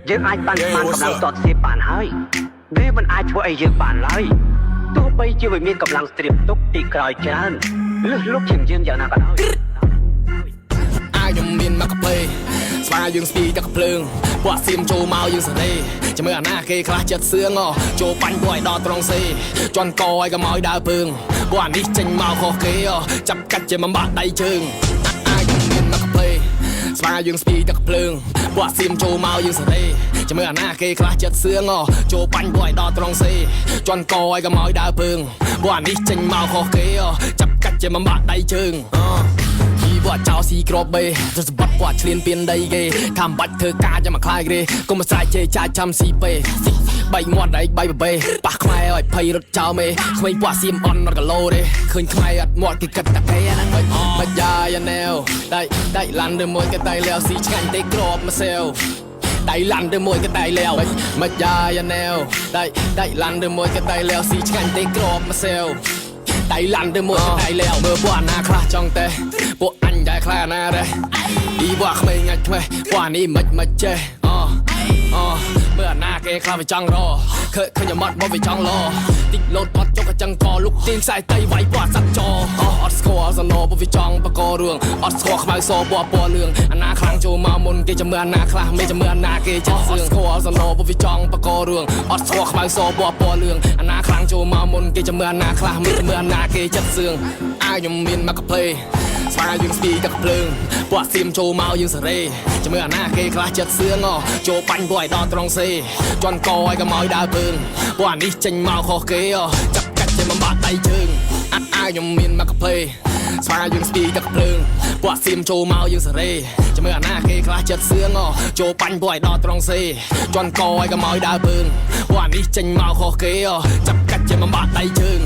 យើងអាចបានកម្លាំងតតសៀបបានហើយវាមិនអាចធ្វើឲ្យយើងបានឡើយទោះបីជាវាមានកម្លាំងស្ទ្រៀបទុកទីក្រោយច្រើនលឹះលុកជាងយើងយ៉ាងណាក៏ដោយខ្ញុំមានមកកាផ្លេស្វាយើងស្ពីទឹកភ្លើងពួកសៀមចូលមកយើងសេរីចាំមើលអាណាគេខ្លះចិត្តសឿងចូលបាញ់ពួកឲ្យដល់ត្រង់សេជន់កឲ្យកុំឲ្យដើរពើងពួកអានេះចេញមកខុសគេចាប់កាច់ជាមិនបាក់ដៃជើងខ្ញុំមានមកកាផ្លេស្វាយើងស្ពីទឹកភ្លើងពួកសៀមចូលមកយើងសេរីចាំមើលអាណាគេខ្លះចិត្តសឿងចូលបាញ់ពួកឲ្យដល់ត្រង់សេជន់កឲ្យកុំឲ្យដើរពើងពួកអានេះចេញមកខុសគេចាប់កាច់ជាមិនបាក់ដៃជើងពួកចៅស៊ីក្របបេទៅសបាត់ពួកឆ្លៀនពៀនដីគេខំបាច់ធ្វើការចាំមកខ្លាយគេកុំស្រែកជេរចាយចាំស៊ីពេបីមាត់ដៃបីបបេប៉ះខ្មែរឲ្យភ័យរត់ចោលមេក្មេងពួកសៀមអន់រត់គីឡូទេឃើញខ្មែរអត់មាត់គេគិតតែគេហ្នឹងមិនយ៉ាយ៉ាណែវដៃឡាន់ទៅមួយក៏ដៃលាវស៊ីឆ្ងាញ់ទេក្របមកសេវដៃឡាន់ទៅមួយក៏ដៃលាវមិនយ៉ាយ៉ាណែវដៃឡាន់ទៅមួយក៏ដៃលាវស៊ីឆ្ងាញ់ទេក្របមកសេវដៃឡាន់ទៅមួយដៃលាវមើលពួកអាណាខ្លះចង់ទេពួកអញតែខ្លាណាដែរអ៊ីពួកក្មេងងាច់ថ្មីពួកនេះមិនចេះមើលអាណាគេខ្លះវាចង់រឃើញខ្ញុំអត់មកវាចង់លតិចលោតអត់ចុកកញ្ចឹងកលុកទៀងខ្សែតៃវាយពួកសាក់ចអត់ស្គាល់សណោពួកវាចង់បករឿងអត់ស្គាល់ខ្មៅសពណ៌លឿងអាណាខ្លាំងចូលមកមុនគេចាំមើលអាណាខ្លះមិនចាំមើលអាណាគេចិត្តសឿងស្គាល់សណោពួកវាចង់បករឿងអត់ស្គាល់ខ្មៅសពណ៌លឿងអាណាខ្លាំងចូលមកមុនគេចាំមើលអាណាខ្លះមិនចាំមើលអាណាគេចិត្តសឿងខ្ញុំមានមកកាផ្លេស្វាយើងស្ពីទឹកភ្លើងពួកសៀមចូលមកយើងសេរីចាំមើលអាណាគេខ្លះចិត្តសឿងចូលបាញ់ពួកឲ្យដល់ត្រង់សេជន់កឲ្យកុំឲ្យដើរពើងពួកអានេះចេញមកខុសគេចាប់កាច់ជាមិនបាក់ដៃជើងខ្ញុំមានមកកាផ្លេស្វាយើងស្ពីទឹកភ្លើងពួកសៀមចូលមកយើងសេរីចាំមើលអាណាគេខ្លះចិត្តសឿងចូលបាញ់ពួកឲ្យដល់ត្រង់សេជន់កឲ្យកុំឲ្យដើរពើងពួកអានេះចេញមកខុសគេចាប់កាច់ជាមិនបាក់ដៃជើង